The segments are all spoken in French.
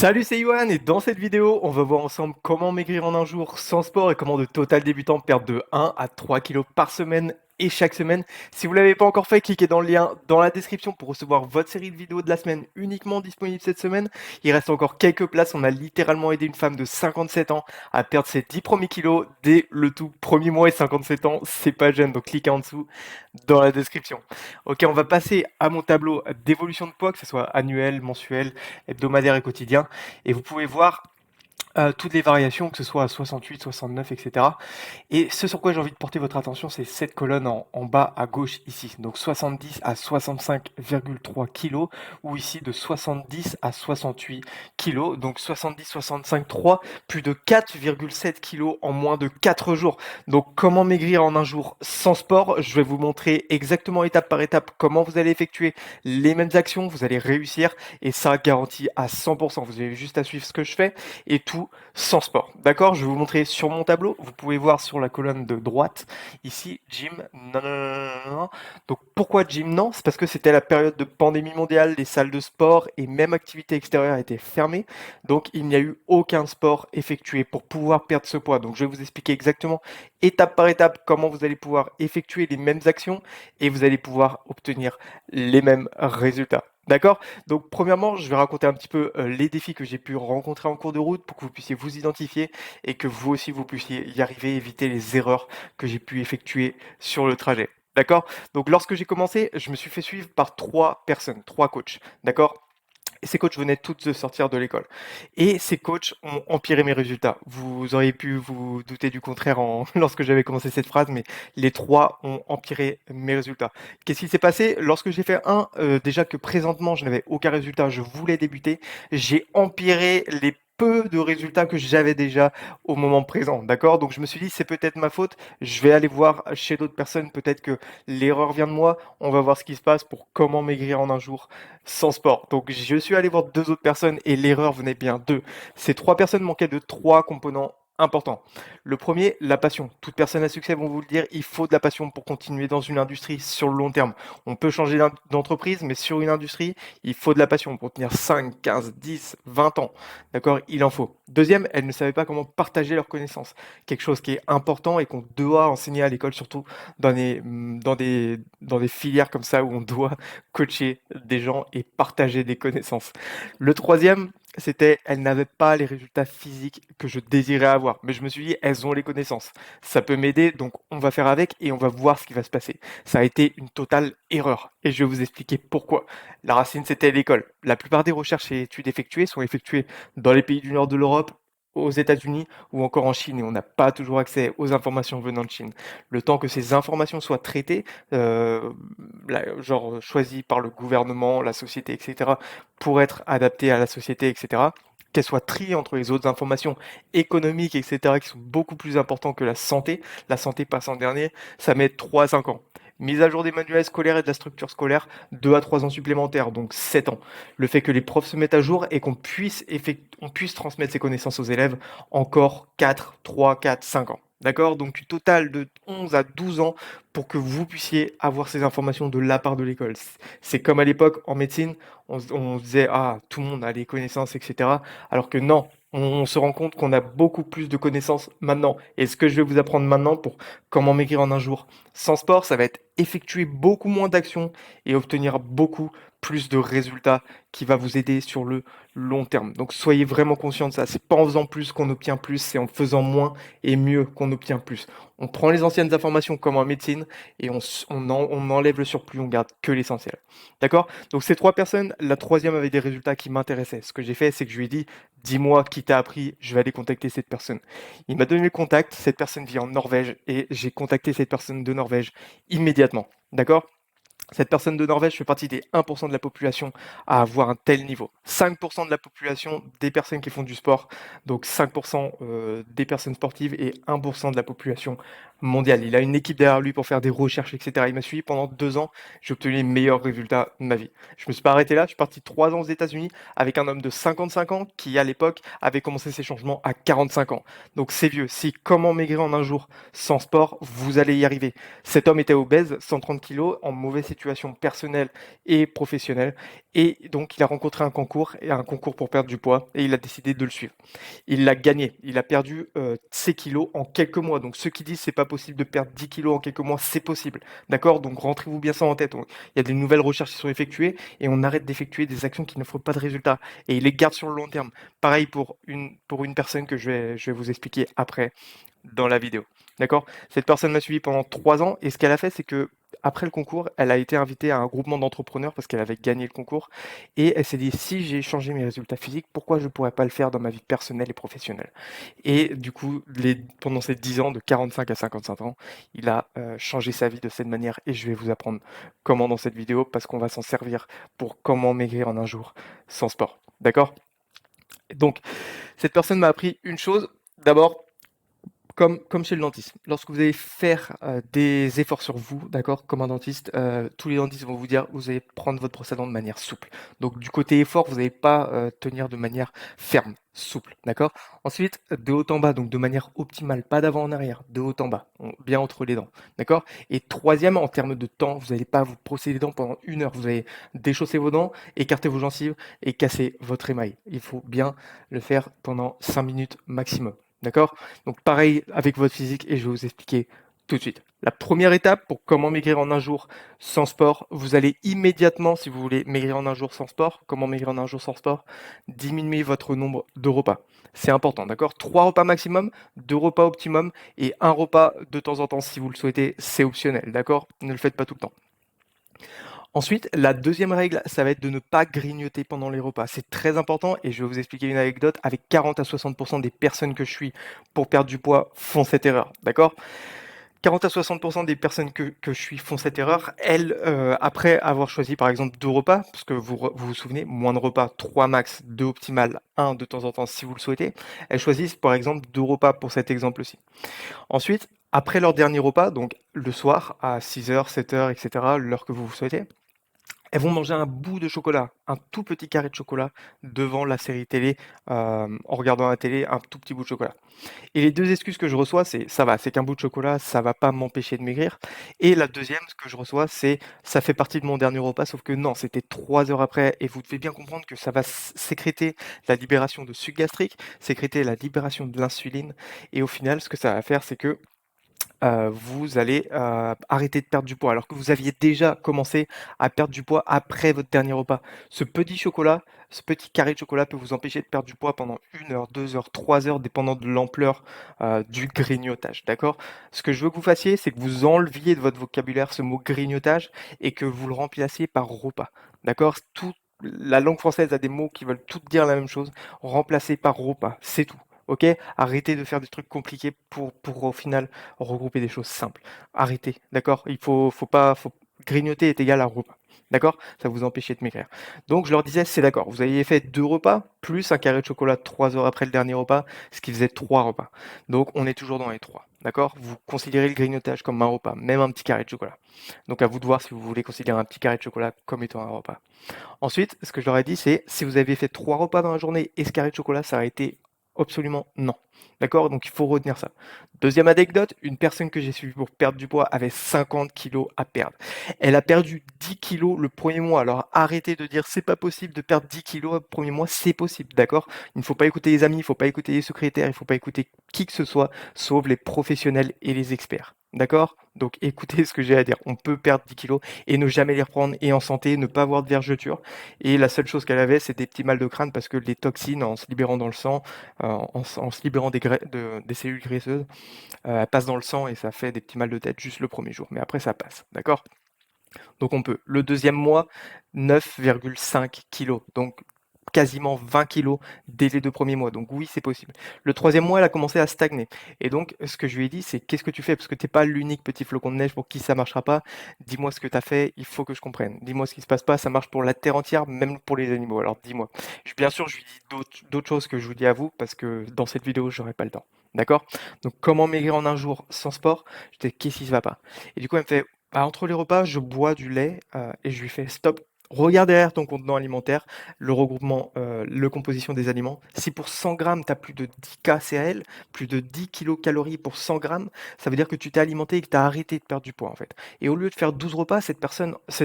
Salut, c'est Yohan et dans cette vidéo, on va voir ensemble comment maigrir en un jour sans sport et comment de total débutant perdre de 1 à 3 kilos par semaine et chaque semaine. Si vous ne l'avez pas encore fait, cliquez dans le lien dans la description pour recevoir votre série de vidéos de la semaine uniquement disponible cette semaine. Il reste encore quelques places, on a littéralement aidé une femme de 57 ans à perdre ses 10 premiers kilos dès le tout premier mois et 57 ans, c'est pas jeune, donc cliquez en dessous dans la description. Ok, on va passer à mon tableau d'évolution de poids, que ce soit annuel, mensuel, hebdomadaire et quotidien. Et vous pouvez voir toutes les variations, que ce soit à 68, 69, etc. Et ce sur quoi j'ai envie de porter votre attention, c'est cette colonne en bas à gauche ici. Donc 70 à 65,3 kg ou ici de 70 à 68 kg. Donc 70, 65, 3, plus de 4,7 kg en moins de 4 jours. Donc comment maigrir en un jour sans sport? Je vais vous montrer exactement étape par étape comment vous allez effectuer les mêmes actions, vous allez réussir et ça garantit à 100%. Vous avez juste à suivre ce que je fais et tout sans sport. D'accord? Je vais vous montrer sur mon tableau. Vous pouvez voir sur la colonne de droite, ici, gym. Non, non, non, non, non, non. Donc pourquoi gym? Non, c'est parce que c'était la période de pandémie mondiale, les salles de sport et même activités extérieures étaient fermées. Donc il n'y a eu aucun sport effectué pour pouvoir perdre ce poids. Donc je vais vous expliquer exactement, étape par étape, comment vous allez pouvoir effectuer les mêmes actions et vous allez pouvoir obtenir les mêmes résultats. D'accord? Donc premièrement, je vais raconter un petit peu, les défis que j'ai pu rencontrer en cours de route pour que vous puissiez vous identifier et que vous aussi vous puissiez y arriver, éviter les erreurs que j'ai pu effectuer sur le trajet. D'accord? Donc lorsque j'ai commencé, je me suis fait suivre par 3 personnes, 3 coachs. D'accord? Et ces coachs venaient toutes de sortir de l'école. Et ces coachs ont empiré mes résultats. Vous auriez pu vous douter du contraire lorsque j'avais commencé cette phrase, mais les trois ont empiré mes résultats. Qu'est-ce qui s'est passé? Lorsque j'ai fait un, déjà que présentement je n'avais aucun résultat, je voulais débuter, j'ai empiré les peu de résultats que j'avais déjà au moment présent, d'accord? Donc je me suis dit, c'est peut-être ma faute, je vais aller voir chez d'autres personnes, peut-être que l'erreur vient de moi, on va voir ce qui se passe pour comment maigrir en un jour sans sport. Donc je suis allé voir deux autres personnes et l'erreur venait bien d'eux. Ces trois personnes manquaient de trois composants importants. Le premier, la passion. Toute personne à succès vont vous le dire, il faut de la passion pour continuer dans une industrie sur le long terme. On peut changer d'entreprise, mais sur une industrie, il faut de la passion pour tenir 5, 15, 10, 20 ans. D'accord? Il en faut. Deuxième, elles ne savaient pas comment partager leurs connaissances. Quelque chose qui est important et qu'on doit enseigner à l'école, surtout dans des filières comme ça où on doit coacher des gens et partager des connaissances. Le troisième, c'était elles n'avaient pas les résultats physiques que je désirais avoir. Mais je me suis dit, elles ont les connaissances. Ça peut m'aider, donc on va faire avec et on va voir ce qui va se passer. Ça a été une totale erreur. Et je vais vous expliquer pourquoi. La racine, c'était l'école. La plupart des recherches et études effectuées sont effectuées dans les pays du nord de l'Europe, aux États-Unis ou encore en Chine et on n'a pas toujours accès aux informations venant de Chine. Le temps que ces informations soient traitées, genre choisies par le gouvernement, la société, etc., pour être adaptées à la société, etc., qu'elles soient triées entre les autres informations économiques, etc., qui sont beaucoup plus importantes que la santé passe en dernier, ça met 3 à 5 ans. Mise à jour des manuels scolaires et de la structure scolaire, 2 à 3 ans supplémentaires, donc 7 ans. Le fait que les profs se mettent à jour et on puisse transmettre ces connaissances aux élèves, encore 4, 3, 4, 5 ans. D'accord? Donc du total de 11 à 12 ans pour que vous puissiez avoir ces informations de la part de l'école. C'est comme à l'époque en médecine, on se disait ah tout le monde a les connaissances, etc. Alors que non, on se rend compte qu'on a beaucoup plus de connaissances maintenant. Et ce que je vais vous apprendre maintenant pour comment maigrir en un jour sans sport, ça va être effectuer beaucoup moins d'actions et obtenir beaucoup plus de résultats qui va vous aider sur le long terme. Donc soyez vraiment conscient de ça. C'est pas en faisant plus qu'on obtient plus, c'est en faisant moins et mieux qu'on obtient plus. On prend les anciennes informations comme en médecine et on enlève le surplus, on garde que l'essentiel. D'accord? Donc ces trois personnes, la troisième avait des résultats qui m'intéressaient. Ce que j'ai fait, c'est que je lui ai dit, dis-moi qui t'a appris, je vais aller contacter cette personne. Il m'a donné le contact, cette personne vit en Norvège et j'ai contacté cette personne de Norvège immédiatement. D'accord? Cette personne de Norvège fait partie des 1% de la population à avoir un tel niveau. 5% de la population des personnes qui font du sport, donc 5% des personnes sportives et 1% de la population mondial. Il a une équipe derrière lui pour faire des recherches, etc. Il m'a suivi pendant 2 ans. J'ai obtenu les meilleurs résultats de ma vie. Je me suis pas arrêté là. Je suis parti 3 ans aux États-Unis avec un homme de 55 ans qui, à l'époque, avait commencé ses changements à 45 ans. Donc c'est vieux. Si comment maigrir en un jour sans sport, vous allez y arriver. Cet homme était obèse, 130 kilos, en mauvaise situation personnelle et professionnelle. Et donc il a rencontré un concours pour perdre du poids, et il a décidé de le suivre. Il l'a gagné. Il a perdu ses kilos en quelques mois. Donc ceux qui disent c'est pas possible de perdre 10 kilos en quelques mois, c'est possible. D'accord. Donc rentrez-vous bien ça en tête. Il y a des nouvelles recherches qui sont effectuées et on arrête d'effectuer des actions qui n'offrent pas de résultats et il les garde sur le long terme. Pareil pour une personne que je vais vous expliquer après dans la vidéo. D'accord. Cette personne m'a suivi pendant 3 ans et ce qu'elle a fait, c'est que après le concours, elle a été invitée à un groupement d'entrepreneurs parce qu'elle avait gagné le concours et elle s'est dit si j'ai changé mes résultats physiques, pourquoi je ne pourrais pas le faire dans ma vie personnelle et professionnelle. Et du coup, pendant ces 10 ans, de 45 à 55 ans, il a changé sa vie de cette manière et je vais vous apprendre comment dans cette vidéo parce qu'on va s'en servir pour comment maigrir en un jour sans sport. D'accord. Donc, cette personne m'a appris une chose. D'abord, comme chez le dentiste, lorsque vous allez faire des efforts sur vous, d'accord, comme un dentiste, tous les dentistes vont vous dire vous allez prendre votre brosse à dents de manière souple. Donc du côté effort, vous n'allez pas tenir de manière ferme, souple, d'accord. Ensuite, de haut en bas, donc de manière optimale, pas d'avant en arrière, de haut en bas, bien entre les dents, d'accord. Et troisième, en termes de temps, vous n'allez pas vous brosser les dents pendant 1 heure, vous allez déchausser vos dents, écarter vos gencives et casser votre émail. Il faut bien le faire pendant 5 minutes maximum, d'accord. Donc pareil avec votre physique et je vais vous expliquer tout de suite. La première étape pour comment maigrir en un jour sans sport, vous allez immédiatement, si vous voulez maigrir en un jour sans sport, comment maigrir en un jour sans sport, diminuer votre nombre de repas. C'est important, d'accord. 3 repas maximum, 2 repas optimum et un repas de temps en temps si vous le souhaitez, c'est optionnel, d'accord. Ne le faites pas tout le temps. Ensuite, la deuxième règle, ça va être de ne pas grignoter pendant les repas. C'est très important et je vais vous expliquer une anecdote. Avec 40 à 60% des personnes que je suis pour perdre du poids font cette erreur, d'accord. 40 à 60% des personnes que je suis font cette erreur. Elles, après avoir choisi par exemple 2 repas, parce que vous souvenez, moins de repas, 3 max, 2 optimal, 1 de temps en temps si vous le souhaitez. Elles choisissent par exemple 2 repas pour cet exemple-ci. Ensuite, après leur dernier repas, donc le soir à 6 h, 7 h, etc., l'heure que vous souhaitez, elles vont manger un bout de chocolat, un tout petit carré de chocolat devant la série télé, en regardant la télé, un tout petit bout de chocolat. Et les 2 excuses que je reçois, c'est: «Ça va, c'est qu'un bout de chocolat, ça va pas m'empêcher de maigrir», et la deuxième, ce que je reçois, c'est: «Ça fait partie de mon dernier repas», sauf que non, c'était 3 heures après et vous devez bien comprendre que ça va sécréter la libération de sucre gastrique, sécréter la libération de l'insuline et au final, ce que ça va faire, c'est que vous allez arrêter de perdre du poids alors que vous aviez déjà commencé à perdre du poids après votre dernier repas. Ce petit chocolat, ce petit carré de chocolat peut vous empêcher de perdre du poids pendant 1 heure, 2 heures, 3 heures, dépendant de l'ampleur du grignotage, d'accord. Ce que je veux que vous fassiez, c'est que vous enleviez de votre vocabulaire ce mot grignotage et que vous le remplaciez par repas, d'accord. La langue française a des mots qui veulent toutes dire la même chose. Remplacez par repas, c'est tout. Ok. Arrêtez de faire des trucs compliqués pour au final regrouper des choses simples. Arrêtez, d'accord. Faut pas, grignoter est égal à repas, d'accord. Ça vous empêcher de maigrir. Donc je leur disais, c'est d'accord. Vous aviez fait 2 repas plus un carré de chocolat 3 heures après le dernier repas, ce qui faisait 3 repas. Donc on est toujours dans les 3, d'accord. Vous considérez le grignotage comme un repas, même un petit carré de chocolat. Donc à vous de voir si vous voulez considérer un petit carré de chocolat comme étant un repas. Ensuite, ce que je leur ai dit, c'est si vous avez fait 3 repas dans la journée et ce carré de chocolat, ça aurait été absolument non. D'accord. Donc il faut retenir ça. Deuxième anecdote, une personne que j'ai suivie pour perdre du poids avait 50 kilos à perdre. Elle a perdu 10 kilos le premier mois. Alors arrêtez de dire c'est pas possible de perdre 10 kilos le premier mois, c'est possible, d'accord. Il ne faut pas écouter les amis, il ne faut pas écouter les secrétaires, il ne faut pas écouter qui que ce soit, sauf les professionnels et les experts. D'accord. Donc écoutez ce que j'ai à dire. On peut perdre 10 kilos et ne jamais les reprendre et en santé, ne pas avoir de vergeture. Et la seule chose qu'elle avait, c'était des petits mal de crâne parce que les toxines, en se libérant dans le sang, en se libérant des cellules graisseuses, elles passent dans le sang et ça fait des petits mal de tête juste le premier jour. Mais après, ça passe. D'accord. Donc on peut. Le deuxième mois, 9,5 kilos. Donc quasiment 20 kilos dès les 2 premiers mois. Donc oui, c'est possible. Le 3e mois, elle a commencé à stagner et donc ce que je lui ai dit, c'est: «Qu'est-ce que tu fais? Parce que tu es pas l'unique petit flocon de neige pour qui ça marchera pas. Dis-moi ce que tu as fait, il faut que je comprenne. Dis-moi ce qui se passe pas, ça marche pour la terre entière, même pour les animaux. Alors dis-moi». Bien sûr, je lui dis d'autres choses que je vous dis à vous parce que dans cette vidéo, j'aurai pas le temps. D'accord? Donc comment maigrir en un jour sans sport? Je dis: «Qu'est-ce qui se va pas?» Et du coup, elle me fait: «Bah, entre les repas, je bois du lait», et je lui fais: «Stop, regarde derrière ton contenant alimentaire, le regroupement, le composition des aliments. Si pour 100 grammes, tu as plus de 10 kcal, plus de 10 kilocalories pour 100 grammes, ça veut dire que tu t'es alimenté et que tu as arrêté de perdre du poids, en fait. Et au lieu de faire 12 repas,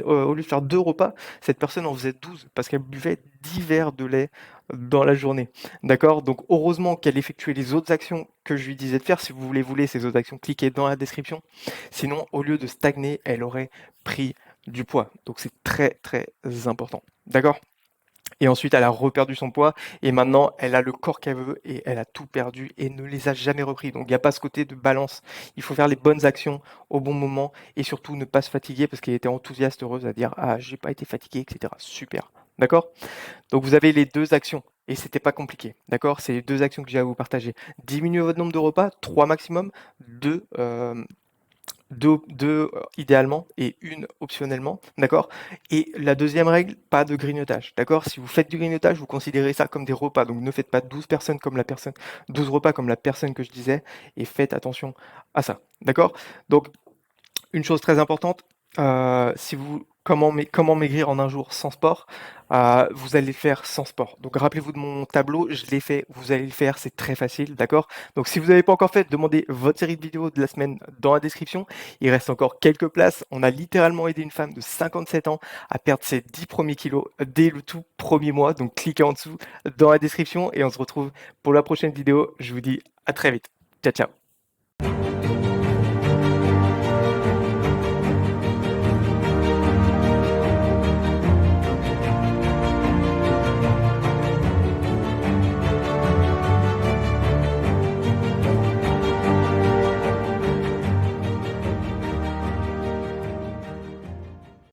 au lieu de faire 2 repas, cette personne en faisait 12 parce qu'elle buvait 10 verres de lait dans la journée. D'accord? Donc heureusement qu'elle effectuait les autres actions que je lui disais de faire. Si vous voulez ces autres actions, cliquez dans la description. Sinon, au lieu de stagner, elle aurait pris du poids. Donc c'est très très important. D'accord? Et ensuite, elle a reperdu son poids et maintenant, elle a le corps qu'elle veut et elle a tout perdu et ne les a jamais repris. Donc il n'y a pas ce côté de balance. Il faut faire les bonnes actions au bon moment et surtout ne pas se fatiguer parce qu'elle était enthousiaste, heureuse à dire: «Ah, j'ai pas été fatiguée, et cetera». Super. D'accord? Donc vous avez les 2 actions et c'était pas compliqué, d'accord? C'est les 2 actions que j'ai à vous partager. Diminuer votre nombre de repas, 3 maximum, 2 2 idéalement et 1 optionnellement, d'accord? Et la deuxième règle, pas de grignotage, d'accord? Si vous faites du grignotage, vous considérez ça comme des repas, donc ne faites pas 12 repas comme la personne que je disais et faites attention à ça, d'accord? Donc une chose très importante, si vous comment maigrir en un jour sans sport? Vous allez le faire sans sport. Donc rappelez-vous de mon tableau, je l'ai fait, vous allez le faire, c'est très facile, d'accord? Donc si vous n'avez pas encore fait, demandez votre série de vidéos de la semaine dans la description. Il reste encore quelques places. On a littéralement aidé une femme de 57 ans à perdre ses 10 premiers kilos dès le tout premier mois. Donc cliquez en dessous dans la description et on se retrouve pour la prochaine vidéo. Je vous dis à très vite. Ciao, ciao.